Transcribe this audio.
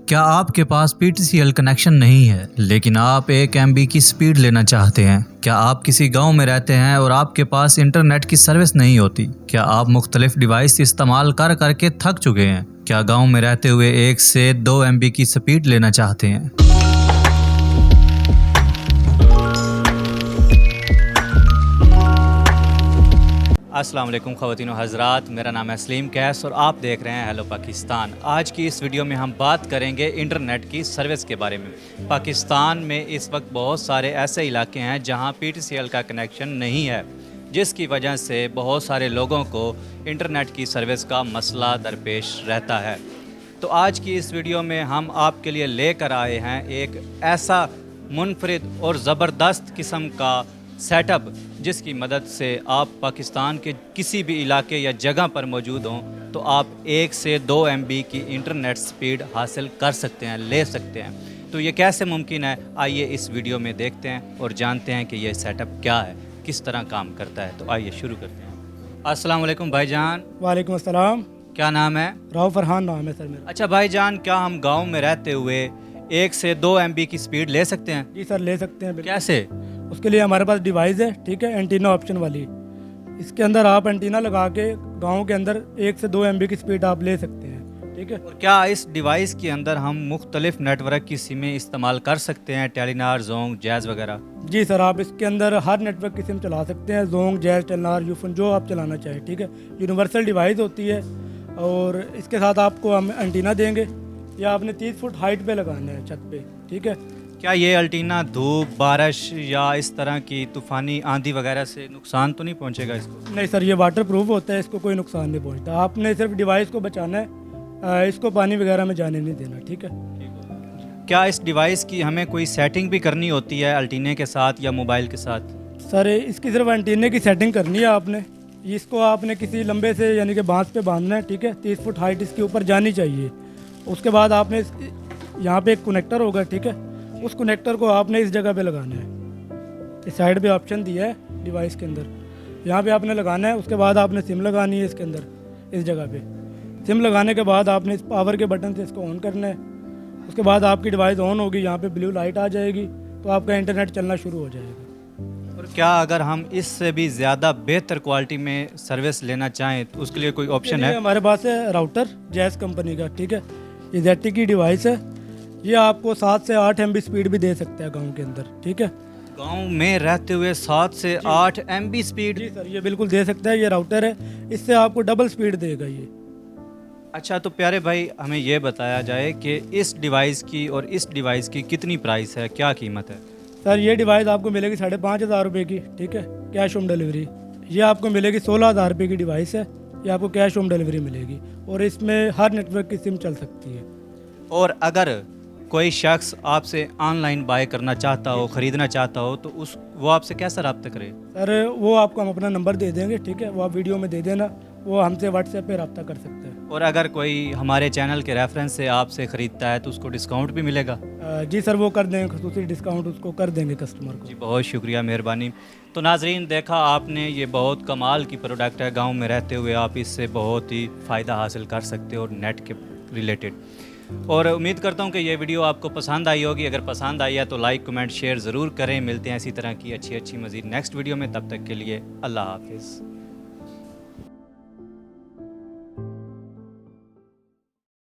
क्या आपके पास PTCL connection नहीं है लेकिन आप 1 MB की स्पीड लेना चाहते हैं? क्या आप किसी गांव में रहते हैं और आपके पास इंटरनेट की सर्विस नहीं होती? क्या आप मुख्तलिफ डिवाइस इस्तेमाल कर करके थक चुके हैं? क्या गांव में रहते हुए 1 से 2 MB की स्पीड लेना चाहते हैं? अस्सलाम वालेकुम ख़वातीन व हज़रात, मेरा नाम है सलीम कैस और आप देख रहे हैं हेलो पाकिस्तान। आज की इस वीडियो में हम बात करेंगे इंटरनेट की सर्विस के बारे में। पाकिस्तान में इस वक्त बहुत सारे ऐसे इलाके हैं जहां PTCL का कनेक्शन नहीं है, जिसकी वजह से बहुत सारे लोगों को इंटरनेट की सर्विस का मसला दरपेश रहता है। तो आज की इस वीडियो में हम आपके लिए लेकर आए हैं एक ऐसा मुनफरिद और ज़बरदस्त किस्म का सेटअप जिसकी मदद से आप पाकिस्तान के किसी भी इलाके या जगह पर मौजूद हों तो आप 1 से 2 MB की इंटरनेट स्पीड हासिल कर सकते हैं, ले सकते हैं। तो ये कैसे मुमकिन है, आइए इस वीडियो में देखते हैं और जानते हैं कि ये सेटअप क्या है, किस तरह काम करता है। तो आइए शुरू करते हैं। अस्सलाम वालेकुम भाईजान। वालेकुम अस्सलाम। क्या नाम है? राव फरहान नाम है सर मेरा। अच्छा भाईजान, क्या हम गाँव में रहते हुए 1 से 2 MB की स्पीड ले सकते हैं? जी सर, ले सकते हैं। कैसे? उसके लिए हमारे पास डिवाइस है, ठीक है, एंटीना ऑप्शन वाली। इसके अंदर आप एंटीना लगा के गांव के अंदर 1 से 2 MB की स्पीड आप ले सकते हैं, ठीक है। और क्या इस डिवाइस के अंदर हम मुख्तलिफ नेटवर्क की सिमें इस्तेमाल कर सकते हैं, टेलीनार, जोंग, जैज़ वगैरह? जी सर, आप इसके अंदर हर नेटवर्क की सिम चला सकते हैं, जोंग, जैज़, टेलीनार, यूफोन, जो आप चलाना चाहें, ठीक है। यूनिवर्सल डिवाइस होती है और इसके साथ आपको हम एंटीना देंगे या आपने 30 फुट हाइट पे लगाना है छत पे, ठीक है। क्या ये अल्टीना धूप, बारिश या इस तरह की तूफ़ानी आंधी वगैरह से नुकसान तो नहीं पहुंचेगा इसको? नहीं सर, ये वाटर प्रूफ होता है, इसको कोई नुकसान नहीं पहुंचता। आपने सिर्फ डिवाइस को बचाना है, इसको पानी वगैरह में जाने नहीं देना, ठीक है। क्या इस डिवाइस की हमें कोई सेटिंग भी करनी होती है अल्टीने के साथ या मोबाइल के साथ? सर, इसकी सिर्फ एंटीने की सेटिंग करनी है आपने। इसको आपने किसी लंबे से यानी कि बांस पे बांधना है, ठीक है। 30 फुट हाइट इसके ऊपर जानी चाहिए। उसके बाद आपने यहाँ पे एक कनेक्टर होगा, ठीक है। उस कनेक्टर को आपने इस जगह पे लगाना है। इस साइड पे ऑप्शन दिया है डिवाइस के अंदर, यहाँ पे आपने लगाना है। उसके बाद आपने सिम लगानी है इसके अंदर, इस जगह पे। सिम लगाने के बाद आपने इस पावर के बटन से इसको ऑन करना है। उसके बाद आपकी डिवाइस ऑन होगी, यहाँ पे ब्लू लाइट आ जाएगी, तो आपका इंटरनेट चलना शुरू हो जाएगा। और क्या अगर हम इससे भी ज़्यादा बेहतर क्वालिटी में सर्विस लेना चाहें तो उसके लिए कोई ऑप्शन है? हमारे पास है राउटर, जैज़ कंपनी का, ठीक है। ये ZTE की डिवाइस है। ये आपको 7 से 8 MB स्पीड भी दे सकता है गांव के अंदर, ठीक है। गांव में रहते हुए 7 से 8 MB स्पीड? जी सर, ये बिल्कुल दे सकता है। ये राउटर है, इससे आपको डबल स्पीड देगा ये। अच्छा, तो प्यारे भाई हमें ये बताया जाए कि इस डिवाइस की और इस डिवाइस की कितनी प्राइस है, क्या कीमत है? सर, ये डिवाइस आपको मिलेगी 5,500 रुपये की, ठीक है, कैश होम डिलीवरी। ये आपको मिलेगी 16,000 रुपये की डिवाइस है, ये आपको कैश होम डिलीवरी मिलेगी और इसमें हर नेटवर्क की सिम चल सकती है। और अगर कोई शख्स आपसे ऑनलाइन बाय करना चाहता हो, ख़रीदना चाहता हो, तो वो आपसे कैसा रब्ता करे? सर, वो आपको हम अपना नंबर दे देंगे, ठीक है। वो आप वीडियो में दे देना, वो हमसे व्हाट्सएप पे रब्ता कर सकते हैं। और अगर कोई हमारे चैनल के रेफरेंस से आपसे ख़रीदता है तो उसको डिस्काउंट भी मिलेगा? जी सर, वो कर देंगे, खसूसी डिस्काउंट उसको कर देंगे कस्टमर को। जी, बहुत शुक्रिया, मेहरबानी। तो नाजरीन, देखा आपने, ये बहुत कमाल की प्रोडक्ट है। गाँव में रहते हुए आप इससे बहुत ही फ़ायदा हासिल कर सकते हो नेट के रिलेटेड। और उम्मीद करता हूँ कि ये वीडियो आपको पसंद आई होगी। अगर पसंद आई है तो लाइक, कमेंट, शेयर ज़रूर करें। मिलते हैं इसी तरह की अच्छी मज़ीद नेक्स्ट वीडियो में। तब तक के लिए अल्लाह हाफिज़।